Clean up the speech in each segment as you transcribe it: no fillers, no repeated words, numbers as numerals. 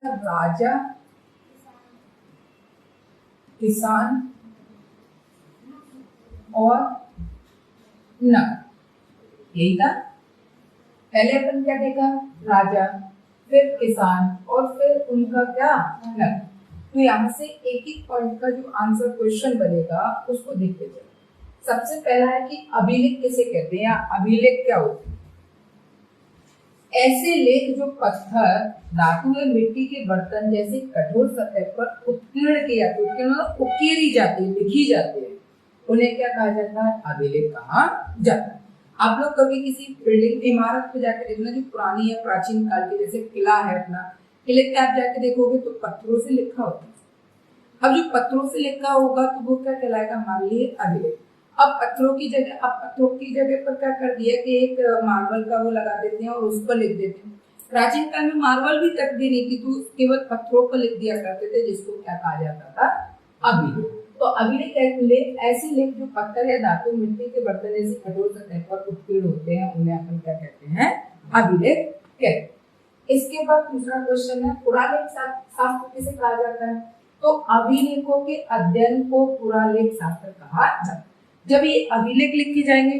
राजा, किसान और नगर, यही था। पहले अपन क्या देखा, राजा, फिर किसान और फिर उनका क्या, नगर। तो यहाँ से एक एक पॉइंट का जो आंसर क्वेश्चन बनेगा उसको देखते चलो। सबसे पहला है कि अभिलेख किसे कहते हैं या अभिलेख क्या होते हैं। ऐसे लेख जो पत्थर, धातु या मिट्टी के बर्तन जैसे कठोर सतह पर उत्कीर्ण किए जाते हैं, मतलब उकेरी जाती है, लिखी जाती है, उन्हें क्या कहा जाता है, अभिलेख कहा जाता है। आप लोग कभी किसी बिल्डिंग इमारत पे जाकर देखना जो पुरानी या प्राचीन काल की, जैसे किला है अपना, किले पे आप जाके देखोगे तो पत्थरों से लिखा होता है। अब जो पत्थरों से लिखा होगा तो वो क्या कहलाएगा, हमारे लिए अभिलेख। अब पत्थरों की जगह पर क्या कर दिया कि एक मार्बल का वो लगा देते हैं और उस पर लिख देते हैं। प्राचीन काल में मार्बल भी तक भी नहीं थी, तो केवल पत्थरों पर लिख दिया करते थे, जिसको क्या कहा जाता था, अभिलेख। तो अभिलेख ऐसे लेख जो पत्थर या धातु मिट्टी के बर्तन जैसे कठोर सतह पर उत्कीर्ण होते हैं, उन्हें अपन क्या कहते हैं, अभिलेख कहते हैं। इसके बाद दूसरा क्वेश्चन है, पुरालेख शास्त्र किसे कहा जाता है। तो अभिलेखों के अध्ययन को पुरालेख शास्त्र कहा जाता है। जब ये अभिलेख लिखे जाएंगे,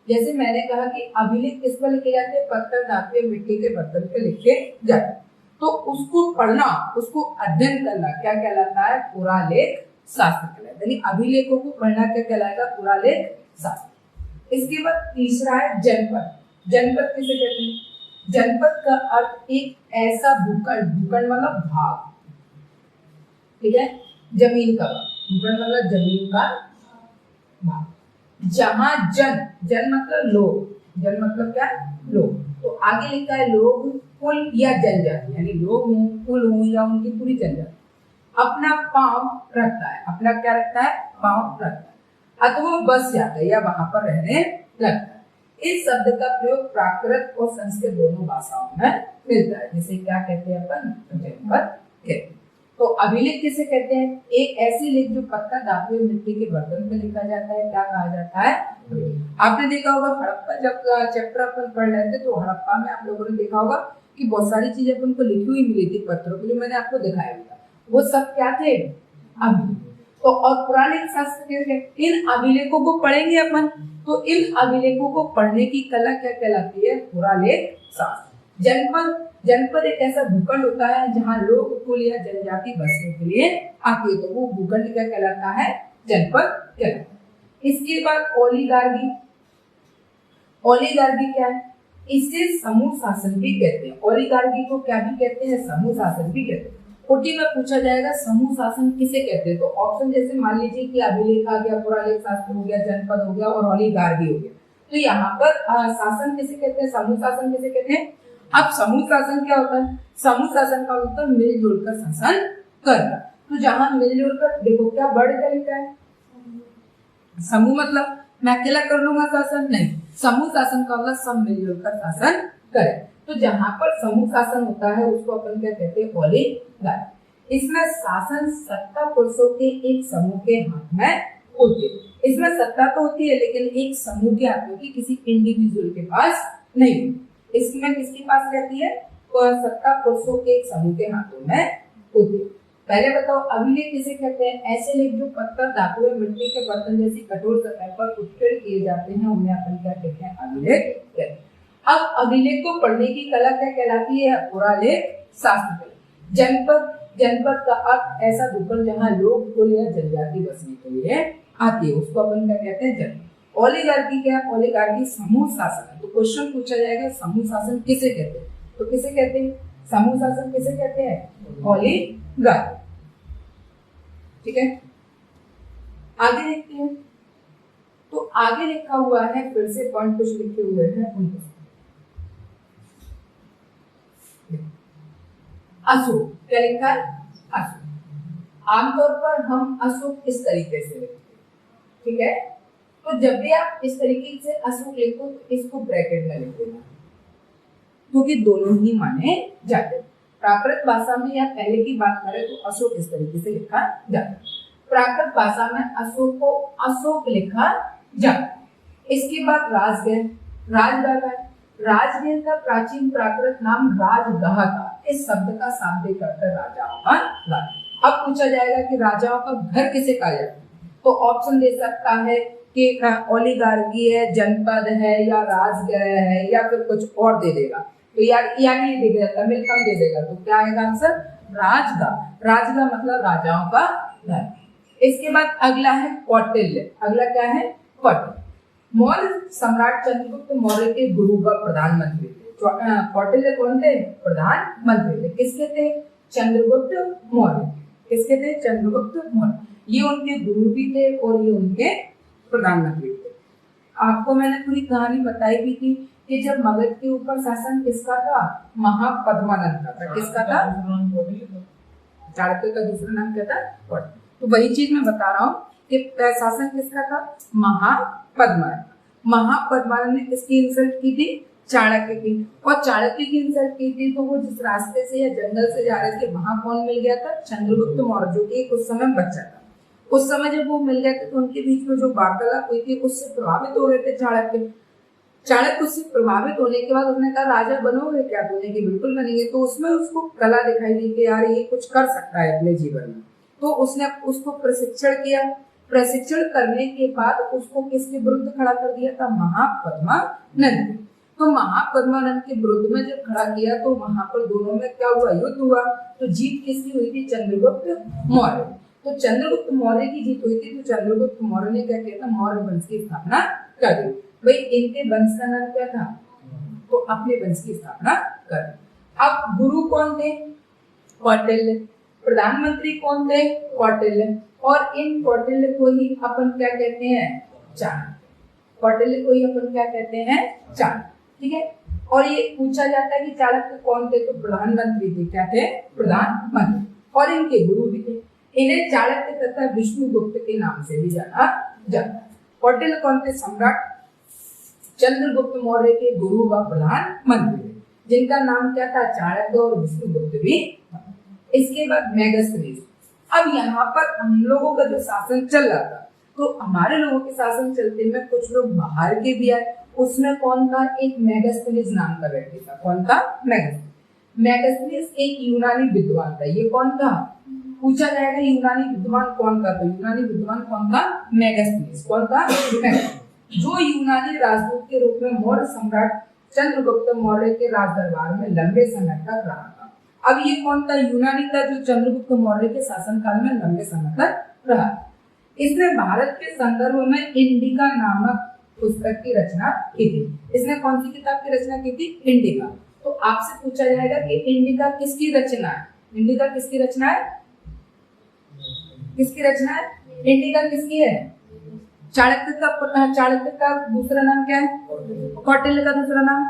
जैसे मैंने कहा कि अभिलेख किस पर लिखे जाते हैं, पत्थर, धातु, मिट्टी के बर्तन पे लिखे जाते हैं, तो उसको पढ़ना, उसको अध्ययन करना क्या कहलाता है, पुरालेख शास्त्र कहलाता है। यानी अभिलेखों को पढ़ना क्या कहलाएगा, पुरालेख शास्त्र। इसके बाद तीसरा है जनपद। जनपद किसे कहते हैं। जनपद का अर्थ एक ऐसा भूखंड, भूखंड मतलब भाग, ठीक है, जमीन का भाग, भूखंड मतलब जमीन का भाग, जहां जन मतलब लोग, जन मतलब क्या, लोग। तो आगे लिखा है लोग, कुल या जनजाति, यानी लोग हों, कुल हों या उनकी पूरी जनजाति अपना पांव रखता है, अपना क्या रखता है, पांव रखता है, अथवा बस जाता है या वहां पर रहने लगता है। इस शब्द का प्रयोग प्राकृत और संस्कृत दोनों भाषाओं में मिलता है, जिसे क्या कहते हैं अपन, जनपद कहते हैं। तो अभिलेख किसे कहते हैं, एक ऐसी लेख जो पत्थर, धातु या मिट्टी के बर्तन पे लिखा जाता है, क्या कहा जाता है। आपने देखा होगा हड़प्पा, जब चैप्टर अपन पढ़ रहे थे तो हड़प्पा में आप लोगों ने देखा होगा कि बहुत सारी चीजें अपन को लिखी हुई मिली थी पत्थरों पे, जो मैंने आपको दिखाया था, वो सब क्या थे, अभिलेख। तो और पुरालेख शास्त्र के इन अभिलेखों को पढ़ेंगे अपन, तो इन अभिलेखों को पढ़ने की कला क्या कहलाती है, पुरालेख शास्त्र। जनपद एक ऐसा भूखंड होता है जहां लोग, कुल या जनजाति बसने के लिए आती है, तो वो भूखंड क्या कहलाता है, जनपद कहलाता है। इसके बाद ओलिगार्की। ओलिगार्की क्या है, इसे समूह शासन भी कहते हैं। ओलिगार्की को क्या भी कहते हैं, समूह शासन भी कहते हैं। ओटी में पूछा जाएगा समूह शासन किसे कहते हैं, तो ऑप्शन जैसे मान लीजिए कि अभिलेख आ गया, पुरालेख शास्त्र हो गया, जनपद हो गया और ओलिगार्की हो गया, तो यहाँ पर शासन किसे कहते हैं, समूह शासन किसे कहते हैं। अब समूह शासन क्या होता है, समूह शासन का मतलब मिलजुल कर शासन करना। तो जहां मिलजुल कर, देखो क्या वर्ड क्या लिखा है, समूह मतलब मैं अकेला कर लूंगा शासन, नहीं, समूह शासन का मतलब सब मिलजुल कर शासन करे। तो जहां पर समूह शासन होता है उसको अपन क्या कहते हैं, ओलिगार्की। इसमें शासन सत्ता पुरुषों के एक समूह के हाथ में होती है। इसमें सत्ता तो होती है लेकिन एक समूह के हाथ में, किसी इंडिविजुअल के पास नहीं। इसमें किसके पास रहती है, सत्ता पुरुषों के एक समूह के हाथों में होती है। पहले बताओ अभिलेख किसे कहते हैं, ऐसे लेख जो पत्थर, धातु या मिट्टी के बर्तन जैसी कठोर सतह पर उत्कीर्ण किए जाते हैं, उन्हें अपन क्या कहते हैं, अभिलेख कहते हैं। अब अभिलेख को पढ़ने की कला क्या कहलाती है, पुरालेख शास्त्र। जनपद का अर्थ ऐसा भूखंड जहां लोग, कुल या जनजाति बसने के लिए आती है, उसको अपन क्या कहते हैं, जनपद। ओलिगार्की क्या है, ओलिगार्की समूह शासन है। तो क्वेश्चन पूछा जाएगा समूह शासन किसे कहते हैं, तो किसे कहते हैं, समूह शासन किसे कहते हैं, ओलिगार्की, ठीक है। आगे देखते हैं, तो आगे लिखा हुआ है, फिर से पॉइंट कुछ लिखे हुए हैं उनको। अशोक क्या लिखा है, अशोक। आमतौर पर हम अशोक इस तरीके से लिखते हैं, ठीक है। तो जब भी आप इस तरीके से अशोक लिखो तो इसको ब्रैकेट में लिख देना, क्योंकि दोनों ही माने जाते हैं। प्राकृत भाषा में या पहले की बात करें तो अशोक इस तरीके से लिखा जाता है। प्राकृत भाषा में अशोक को अशोक लिखा जाता है। इसके बाद राजगह। राजगृह का प्राचीन प्राकृत नाम राजगह था। इस शब्द का शाब्दिक अर्थ है राजाओं का घर। अब पूछा जाएगा कि राजाओं का घर किसे कहा जाता है, तो ऑप्शन दे सकता है कि ओलिगार्की है, जनपद है, या राजगृह है, या फिर कुछ और दे देगा। तो यार नहीं दे देगा, तमिल कम दे देगा, तो क्या आएगा आंसर? राजगृह। राजगृह मतलब राजाओं का घर। इसके बाद अगला है कौटिल्य। अगला क्या है? कौटिल्य। मौर्य सम्राट चंद्रगुप्त मौर्य के गुरु व प्रधानमंत्री थे। कौटिल्य कौन थे? प्रधानमंत्री थे। किसके थे? चंद्रगुप्त मौर्य। किसके थे? चंद्रगुप्त मौर्य। ये उनके गुरु भी थे और ये उनके प्रधानमंत्री थे। आपको मैंने पूरी कहानी बताई भी थी कि जब मगध के ऊपर शासन किसका था? महापद्मानंद का था। किसका था? चाणक्य का दूसरा नाम क्या था? तो वही चीज मैं बता रहा हूँ कि शासन किसका था? महापद्मानंद। महापद्मानंद ने किसकी इंसल्ट की थी? चाणक्य की। और चाणक्य की इंसल्ट की थी तो वो जिस रास्ते से या जंगल से जा रहे थे वहां कौन मिल गया था? चंद्रगुप्त मौर्य, जो कि उस समय बच्चा था। उस समय जब वो मिल गए थे तो उनके बीच में जो वार्तालाप हुई थी उससे प्रभावित हो रहे थे चाणक्य। चाणक्य उससे प्रभावित होने के बाद उसने कहा राजा बनोगे क्या? बोले कि बिल्कुल बनेंगे। तो उसमें उसको कला दिखाई दी कि यार ये कुछ कर सकता है अपने जीवन में। तो उसने उसको प्रशिक्षण किया। प्रशिक्षण करने के बाद उसको किसके विरुद्ध खड़ा कर दिया था? महापद्मानंद। तो महापद्मानंद के विरुद्ध में जब खड़ा किया तो वहां पर दोनों में क्या हुआ? युद्ध हुआ। तो जीत किसकी हुई थी? चंद्रगुप्त मौर्य। तो चंद्रगुप्त मौर्य की जीत हुई थी। तो चंद्रगुप्त मौर्य ने क्या किया था? मौर्य वंश की स्थापना कर दी। भाई इनके वंश का नाम क्या था? तो अपने वंश की स्थापना कर दी। अब गुरु कौन थे? कौटिल्य। प्रधानमंत्री कौन थे? कौटिल्य। और इन कौटिल्य को ही अपन क्या कहते हैं? चाणक्य। कौटिल्य को ही अपन क्या कहते हैं? चाणक्य। ठीक है। और ये पूछा जाता है कि चाणक्य कौन थे? तो प्रधानमंत्री थे। क्या थे? प्रधानमंत्री। और इनके गुरु भी थे। इन्हें चाणक्य तथा विष्णुगुप्त के नाम से भी जाना जाता है। कौटिल्य कौन थे? सम्राट चंद्रगुप्त मौर्य के गुरु व प्रधानमंत्री, जिनका नाम क्या था? चाणक्य और विष्णुगुप्त भी। इसके बाद मेगास्थनीज। अब यहाँ पर हम लोगों का जो शासन चल रहा था, तो हमारे लोगों के शासन चलते में कुछ लोग बाहर के भी आए। उसमें कौन था? एक मेगास्थनीज नाम का व्यक्ति था। कौन था? मेगास्थनीज। मेगास्थनीज एक यूनानी विद्वान था। ये कौन था? पूछा जाएगा यूनानी विद्वान कौन था? तो यूनानी विद्वान कौन था? मेगास्थनीज। कौन था? जो यूनानी राजदूत के रूप में मौर्य सम्राट चंद्रगुप्त मौर्य के राज दरबार में लंबे समय तक रहा था। अब ये कौन था? यूनानी था, जो चंद्रगुप्त मौर्य के शासनकाल में लंबे समय तक रहा। इसने भारत के संदर्भ में इंडिका नामक पुस्तक की रचना की थी। इसने कौन सी किताब की रचना की थी? इंडिका। तो आपसे पूछा जाएगा कि इंडिका किसकी रचना है? इंडिका किसकी रचना है? किसकी रचना है? इंडिका किसकी है? चाणक्य का दूसरा नाम क्या है? कौटिल्य का दूसरा नाम।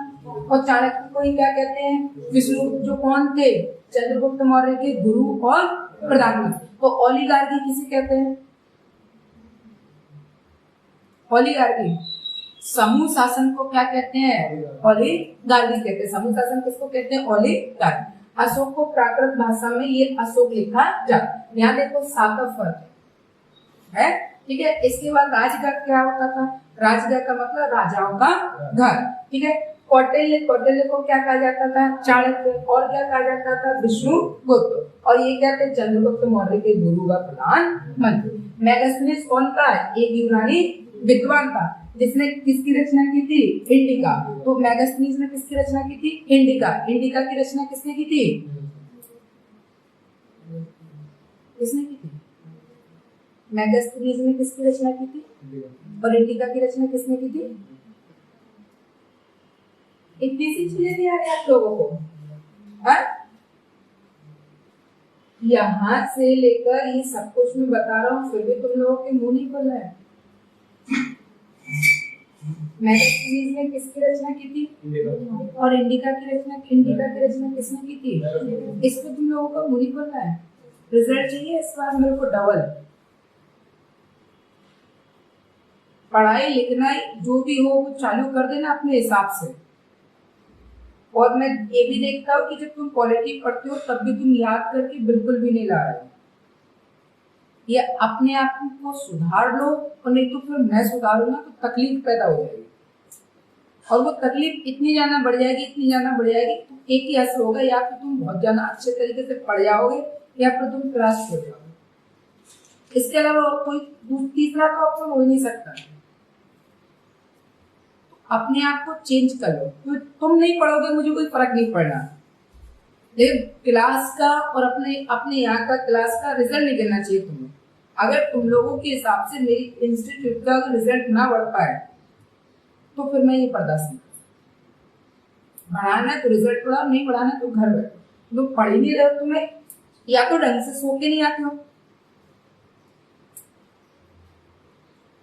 और चाणक्य को ही क्या कहते हैं? विष्णु। जो कौन थे? चंद्रगुप्त मौर्य के गुरु और प्रधानमंत्री। तो ओलिगार्की किसे कहते हैं? ओलिगार्की। समूह शासन को क्या कहते हैं? ओलिगार्की कहते हैं। समूह शासन किसको कहते हैं? ओलिगार्की। अशोक को प्राकृत भाषा में ये अशोक लिखा जाता है। यहाँ देखो सात फर्क है। ठीक है। इसके बाद राजगृह क्या होता था? राजगृह का मतलब राजाओं का घर। ठीक है। कौटिल्य को क्या कहा जाता था? चाणक्य। और क्या कहा जाता था? विष्णुगुप्त। और ये क्या थे? चंद्रगुप्त मौर्य के गुरु व प्रधानमंत्री। मेगास्थनीज कौन था? एक यूनानी विद्वान था जिसने किसकी रचना की थी? इंडिका। तो मेगास्थनीज ने किसकी रचना की थी? इंडिका। इंडिका की रचना किसने की थी? किसने की थी? मेगास्थनीज ने किसकी रचना की थी? और इंडिका की रचना किसने की थी? इतनी सी चीजें नहीं आ रही आप लोगों को? यहाँ से लेकर ये सब कुछ मैं बता रहा हूँ, फिर भी तुम लोगों के मुंह नहीं खुल रहा है। मेगास्थनीज ने किसकी रचना की थी? और इंडिका की रचना किसने की थी? इस पे तुम लोगों का मुंह नहीं खुल रहा है। रिजल्ट चाहिए इस बार मेरे को डबल। पढ़ाई लिखना जो भी हो वो चालू कर देना अपने हिसाब से। और मैं ये भी देखता हूँ कि जब तुम पॉलिटी पढ़ते हो तब भी तुम याद करके बिल्कुल भी नहीं ला रहे हो। ये अपने आप को सुधार लो, और नहीं तो फिर मैं सुधारूंगा तो तकलीफ पैदा हो जाएगी। और वो तकलीफ इतनी ज्यादा बढ़ जाएगी, इतनी ज्यादा बढ़ जाएगी, तो एक ही असर होगा, या फिर तुम बहुत ज्यादा अच्छे तरीके से पढ़ जाओगे या फिर तुम क्लास छोड़ जाओगे। इसके अलावा कोई तीसरा का ऑप्शन हो ही नहीं सकता। अपने आप को चेंज कर लो, तो तुम नहीं पढ़ोगे मुझे कोई फर्क नहीं पड़ना, लेकिन क्लास का और अपने यहाँ का क्लास का रिजल्ट नहीं गिरना चाहिए तुम्हें। अगर तुम लोगों के हिसाब से मेरी इंस्टीट्यूट का रिजल्ट ना बढ़ पाए तो फिर मैं ये बर्दाश्त नहीं कर। बढ़ाना है तो रिजल्ट बढ़ाओ, नहीं बढ़ाना है तो घर बैठो। तुम पढ़ ही नहीं रहे हो, तुम्हें या तो ढंग से सो के नहीं आते हो।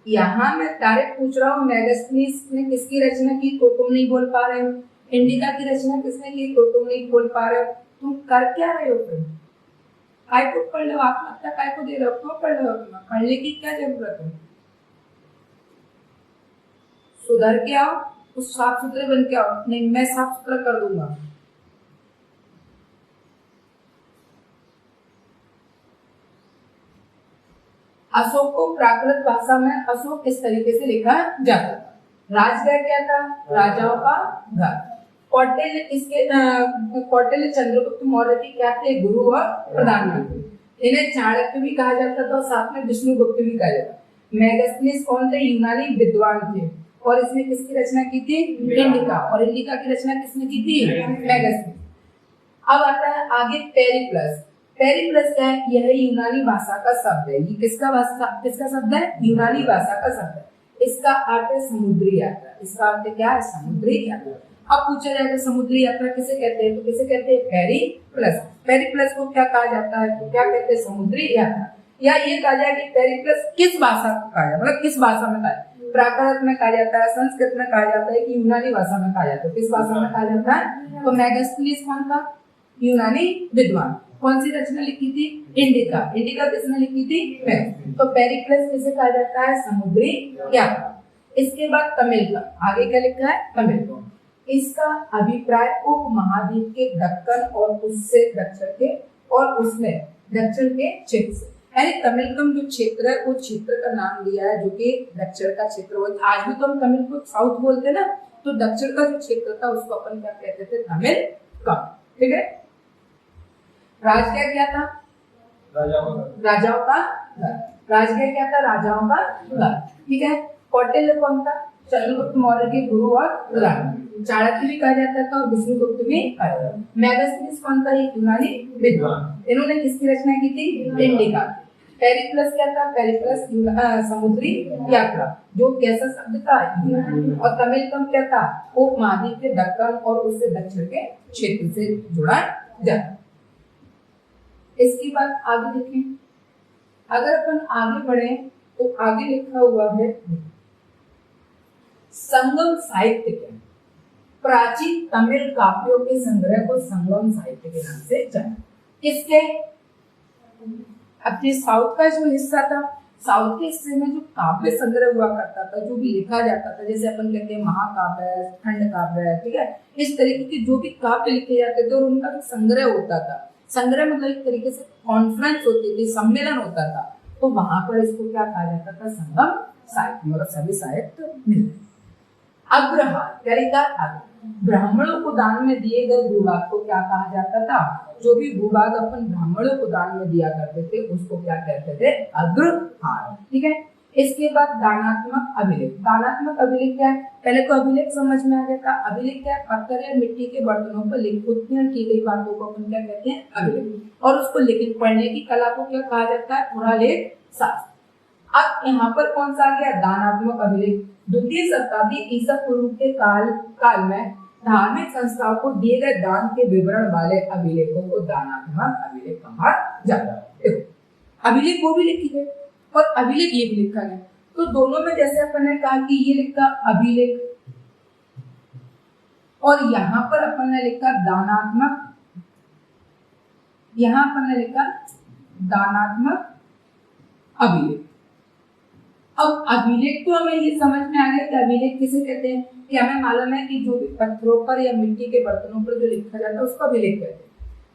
यहाँ मैं डायरेक्ट पूछ रहा हूँ, मेगास्थनीज ने किसकी रचना की तो तुम नहीं बोल पा रहे हो, इंडिका की रचना किसने की तो तुम नहीं बोल पा रहे हो। तुम कर क्या रहे हो फिर? काय को पढ़ लो, आत्महत्या काय को दे रहे हो, क्यों पढ़ रहे हो? तुम्हें पढ़ने की क्या जरूरत है? सुधर के आओ, कुछ साफ सुथरे बन के आओ। नहीं, मैं साफ सुथरा कर दूंगा। अशोक को प्राकृत भाषा में अशोक किस तरीके से लिखा जाता था? राजगृह क्या था? राजाओं का घर। कौटिल्य कौटिल्य चंद्रगुप्त मौर्य के क्या थे? गुरु और प्रधानमंत्री। इन्हें चाणक्य भी कहा जाता था और साथ में विष्णुगुप्त भी कहा जाता। मेगास्थनीज कौन थे? यूनानी विद्वान थे, और इसने किसकी रचना की थी? इंडिका। और इंडिका की रचना किसने की थी? मेगास्थनीज। अब आता है आगे पेरिप्लस। पेरिप्लस क्या है? यह यूनानी भाषा का शब्द है। ये किसका शब्द है? यूनानी भाषा का शब्द है। इसका अर्थ है समुद्री यात्रा। इसका अर्थ क्या है? समुद्री यात्रा। अब पूछा जाएगा समुद्री यात्रा किसे कहते हैं? तो किसे कहते हैं? पेरिप्लस। पेरिप्लस को क्या कहा जाता है? तो क्या कहते हैं? समुद्री यात्रा। या ये कहा जाए कि पेरिप्लस किस भाषा को कहा जाता है, मतलब किस भाषा में कहा जाता है? प्राकृत में कहा जाता है, संस्कृत में कहा जाता है, कि यूनानी भाषा में कहा जाता है? किस भाषा में कहा जाता है? तो मेगास्थनीज कौन था? यूनानी विद्वान। कौन सी रचना लिखी थी? इंडिका। इंडिका किसने लिखी थी? मैं। तो पेरिप्लस किसे कहा जाता है? समुद्री यात्रा। इसके बाद तमिल का आगे क्या लिखा है? तमिल को इसका अभिप्राय उपमहाद्वीप के दक्कन और उससे दक्षिण के और उसमें दक्षिण के क्षेत्र से, यानी तमिलकम जो क्षेत्र है वो क्षेत्र का नाम लिया है जो कि दक्षिण का क्षेत्र होता। आज भी तो हम तमिल को साउथ बोलते ना, तो दक्षिण का जो क्षेत्र था उसको अपन क्या कहते थे? तमिलकम। ठीक है। राजगृह क्या था? राजाओं का घर। राजगृह क्या था? राजाओं का घर। ठीक है। कौटिल्य कौन था? चंद्रगुप्त मौर्य के गुरु और प्रधानमंत्री। चाणक्य भी कहा जाता था और विष्णुगुप्त भी कहा जाता था। मेगास्थनीज कौन था? एक यूनानी विद्वान। इन्होंने किसकी रचना की थी? इंडिका। पेरिप्लस क्या था? पेरिप्लस समुद्री यात्रा, जो कैसा शब्द था? और तमिलकम क्या था? उपमहाद्वीप के दक्कन और उससे दक्षिण के क्षेत्र से जुड़ा जाता। इसके बाद आगे देखें, अगर अपन आगे बढ़े तो आगे लिखा हुआ है संगम साहित्य के प्राचीन तमिल काव्यों के संग्रह को संगम साहित्य के नाम से जाना। किसके? अपने साउथ का जो हिस्सा था, साउथ के हिस्से में जो काव्य संग्रह हुआ करता था, जो भी लिखा जाता था, जैसे अपन कहते हैं महाकाव्य, खंड काव्य, ठीक है, इस तरीके के जो भी काव्य लिखे जाते थे और उनका जो संग्रह होता था, संग्रह मतलब एक तरीके से कॉन्फ्रेंस होती थी, सम्मेलन होता था, तो वहां पर इसको क्या कहा जाता था? संगम साहित्य। मतलब सभी साहित्य मिलते। अग्रहार क्या लिखा? ब्राह्मणों को दान में दिए गए भूभाग को क्या कहा जाता था? जो भी भूभाग अपन ब्राह्मणों को दान में दिया करते थे उसको क्या कहते थे? अग्रहार। ठीक है। इसके बाद दानात्मक अभिलेख। दानात्मक अभिलेख क्या है? पहले तो अभिलेख समझ में आ गया था। अभिलेख क्या है? पत्थर या मिट्टी के बर्तनों पर उत्कीर्ण की गई बातों को अपन क्या कहते हैं? अभिलेख। और उसको लिखित पढ़ने की कला को क्या कहा जाता है? पुरालेख शास्त्र। अब यहाँ पर कौन सा आ गया? दानात्मक अभिलेख। द्वितीय शताब्दी ईसा पूर्व के काल में धार्मिक संस्थाओं को दिए गए दान के विवरण वाले अभिलेखों को दानात्मक अभिलेख कहा जाता है। अभिलेख वो भी लिखी गई और अभिलेख ये भी लिखा गया, तो दोनों में जैसे अपन ने कहा कि ये लिखा अभिलेख और यहाँ पर अपन ने लिखा दानात्मक, यहाँ अपन ने लिखा दानात्मक अभिलेख। अब अभिलेख तो हमें ये समझ में आ गया कि अभिलेख किसे कहते हैं, कि हमें मालूम है कि जो भी पत्थरों पर या मिट्टी के बर्तनों पर जो लिखा जाता है उसको अभिलेख कहते हैं।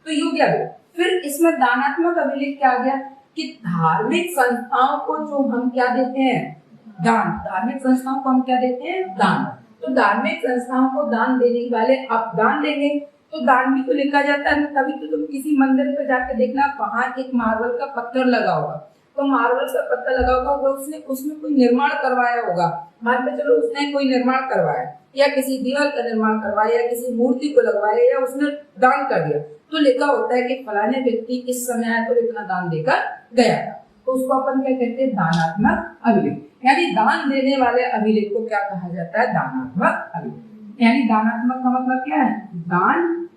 तो ये क्या गया? फिर इसमें दानात्मक अभिलेख क्या आ गया कि धार्मिक संस्थाओं को जो हम क्या देते हैं? दान। धार्मिक संस्थाओं को हम क्या देते हैं? दान। तो धार्मिक संस्थाओं को दान देने वाले अब दान देंगे तो दान भी तो लिखा जाता है ना। तभी तो तुम किसी मंदिर पे जाके देखना वहां एक मार्बल का पत्थर लगा होगा, तो मार्बल का पत्थर लगा होगा वो उसने उसमें कोई निर्माण करवाया होगा, मान के चलो उसने कोई निर्माण करवाया या किसी दीवार का निर्माण करवाया या किसी मूर्ति को लगवाया या उसने दान कर दिया, तो लिखा होता है कि फलाने व्यक्ति इस समय आया तो इतना दान देकर गया था। तो उसको अपन क्या कहते हैं, दानात्मक अभिलेख। यानी दान देने वाले अभिलेख को क्या कहा जाता है, दानात्मक अभिलेख। यानी दानात्मक का मतलब क्या है, दान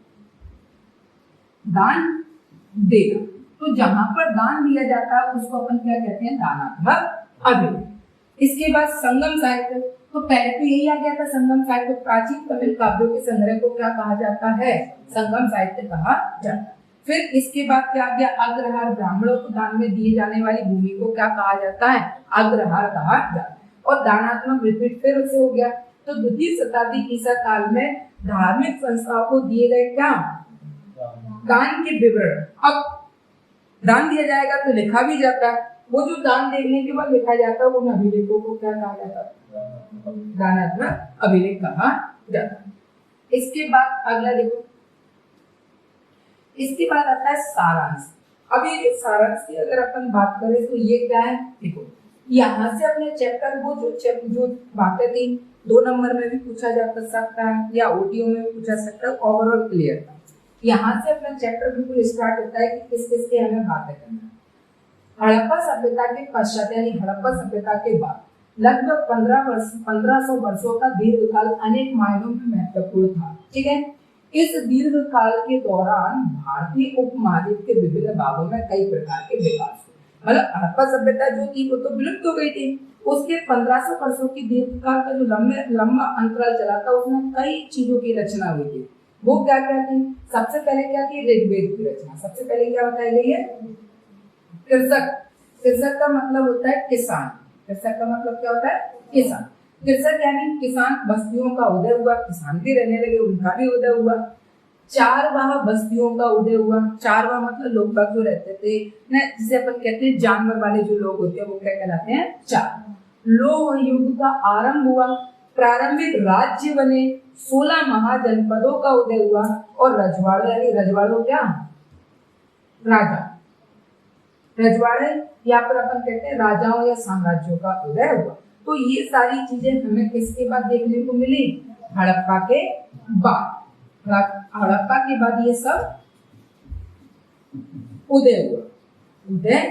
देना। तो जहां पर दान दिया जाता है उसको अपन क्या कहते हैं, दानात्मक अभिलेख। इसके बाद संगम साहित्य, तो पहले तो यही आ गया था संगम साहित्य। प्राचीन तमिल काव्यों के संग्रह को क्या कहा जाता है, संगम साहित्य कहा जाता है। फिर इसके बाद क्या आ गया, अग्रहार, ब्राह्मणों को दान में दिए जाने वाली भूमि को क्या कहा जाता है, अग्रहार कहा जाता है। और दानात्मक रिपीट फिर उसे हो गया। तो द्वितीय शताब्दी ईसा काल में धार्मिक संस्थाओं को दिए गए क्या, दान के विवरण। अब दान दिया जाएगा तो लिखा भी जाता है, वो जो दान देने के बाद लिखा जाता है उन अभिलेखों को क्या कहा जाता है, दानात्मक अभिलेख कहा जाता है। इसके बाद अगला देखो, इसके बाद आता है सारांश। अब ये सारांश की अगर अपन बात करें तो ये क्या है, देखो यहाँ से अपने चैप्टर वो जो बातें थी 2 नंबर में भी पूछा जा सकता है या ओटीओ में भी पूछा सकता है, ओवरऑल क्लियर था। यहाँ से अपना चैप्टर बिल्कुल स्टार्ट होता है कि किस किस की हमें बातें करना है। हड़प्पा सभ्यता के पश्चात यानी हड़प्पा सभ्यता के बाद लगभग 1500 वर्षों का दीर्घकाल अनेक मायनों में महत्वपूर्ण था। ठीक है, इस दीर्घ काल के दौरान भारतीय उपमहाद्वीप के विभिन्न भागों में कई प्रकार के विकास हुए। मतलब हड़प्पा सभ्यता जो थी वो तो विलुप्त हो गई थी, उसके 1500 वर्षों की दीर्घकाल का जो लंबा अंतराल चला था उसमें कई चीजों की रचना हुई थी। वो क्या क्या थी, सबसे पहले क्या थी, ऋग्वेद की रचना। सबसे पहले क्या बताई गई है, कृषक। कृषक का मतलब होता है किसान। कृषक का मतलब क्या होता है, किसान। कृषक यानी किसान बस्तियों का उदय हुआ, किसान भी रहने लगे, उनका भी उदय हुआ। चारवाह बस्तियों का उदय हुआ। चारवाह मतलब लोग बाग जो रहते थे ना, जिसे अपन कहते हैं जानवर वाले जो लोग होते हैं वो क्या कहलाते हैं, चार। लोह युग का आरंभ हुआ, प्रारंभिक राज्य बने, 16 महाजनपदों का उदय हुआ और रजवाड़े यानी रजवाड़ों क्या, राजा। रजवाड़े या फिर अपन कहते हैं राजाओं या साम्राज्यों का उदय हुआ। तो ये सारी चीजें हमें किसके बाद देखने को मिली, हड़प्पा के बाद। हड़प्पा के बाद ये सब उदय हुआ। उदय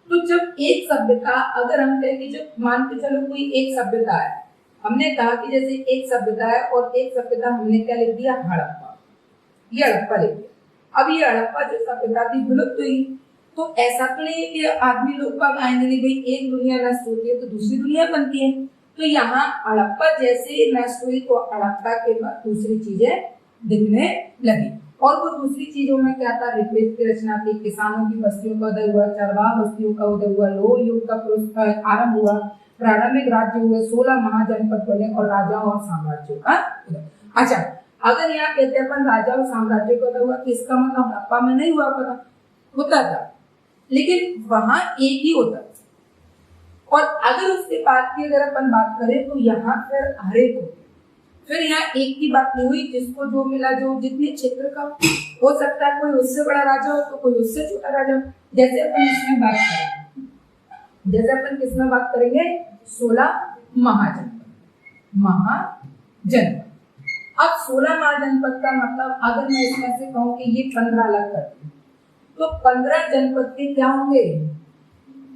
तो जब एक सभ्यता, अगर हम कहें कि जब मान के चलो कोई एक सभ्यता है, हमने कहा कि जैसे एक सभ्यता है और एक सभ्यता हमने क्या लिख दिया, हड़प्पा। ये हड़प्पा लिख दिया। अब ये हड़प्पा जो सभ्यता थी विलुप्त हुई, तो ऐसा तो नहीं कि आदमी लोग बाग आएंगे नहीं, भाई एक दुनिया नष्ट होती है तो दूसरी दुनिया बनती है। तो यहाँ हड़प्पा जैसे नष्ट हुई तो हड़प्पा के बाद दूसरी चीजें दिखने लगी। और वो दूसरी चीजों में क्या था, ऋग्वेद की रचना थी, किसानों की बस्तियों का उदय हुआ, चरवाह बस्तियों का उदय हुआ, लोह युग का आरंभ हुआ, प्रारंभिक राज्य हुए, 16 महाजनपद बने और राजाओं और साम्राज्यों का उदय। अच्छा, अगर यहाँ कहते हैं अपन राजा और साम्राज्य का उदय हुआ तो इसका मतलब हड़प्पा में नहीं हुआ, पता होता था लेकिन वहां एक ही होता था। और अगर उसके बाद की अगर अपन बात करें तो यहाँ फिर हरेक होते, फिर यहाँ एक की बात नहीं हुई, जिसको जो मिला, जो जितने क्षेत्र का हो सकता है, कोई उससे बड़ा राजा हो तो कोई उससे छोटा राजा हो। जैसे अपन इसमें बात करेंगे, जैसे अपन किसमें बात करेंगे, 16 महाजनपद। अब 16 महाजनपद का मतलब अगर मैं इसमें से कहूँ कि ये 15 अलग करती हूँ तो 15 जनपद के क्या होंगे,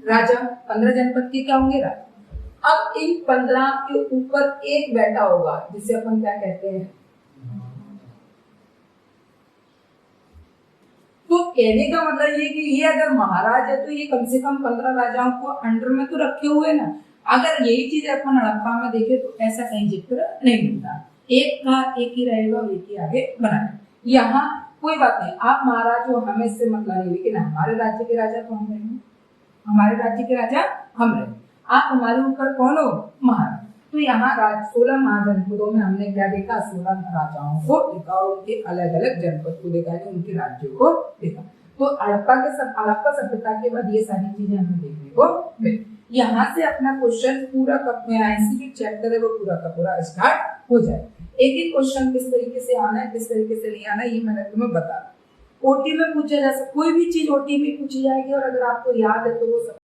राजा। 15 जनपद के क्या होंगे, राजा। अब इन 15 के ऊपर एक बैठा होगा जिसे अपन क्या कहते हैं, तो कहने का मतलब ये कि ये अगर महाराज है तो ये कम से कम 15 राजाओं को अंडर में तो रखे हुए ना। अगर यही चीज अपन हड़प्पा में देखे तो ऐसा कहीं जिक्र नहीं मिलता, एक का एक ही रहेगा और एक ही आगे बनाए। यहाँ कोई बात नहीं, आप महाराज हो, हमें इससे मतलब नहीं, लेकिन हमारे राज्य के राजा तो हम रहेंगे, हमारे राज्य के राजा हम रहेंगे, आप हमारे ऊपर कौन हो, महाराज। तो यहाँ 16 महाजनपदों में हमने क्या देखा, 16 राजाओं को देखा और उनके अलग अलग जनपद को देखा, उनके राज्यों को देखा। तो हड़प्पा सभ्यता के बाद ये सारी चीजें हमें देखने को मिली। यहाँ से अपना क्वेश्चन पूरा का मेरा एमसीक्यू चैप्टर है वो पूरा का पूरा स्टार्ट हो जाए। एक एक क्वेश्चन किस तरीके से आना है किस तरीके से नहीं आना है ये मैंने तुम्हें बता। ओटी में पूछा जा सकता कोई भी चीज ओटी में पूछी जाएगी और अगर आपको याद है तो वो सब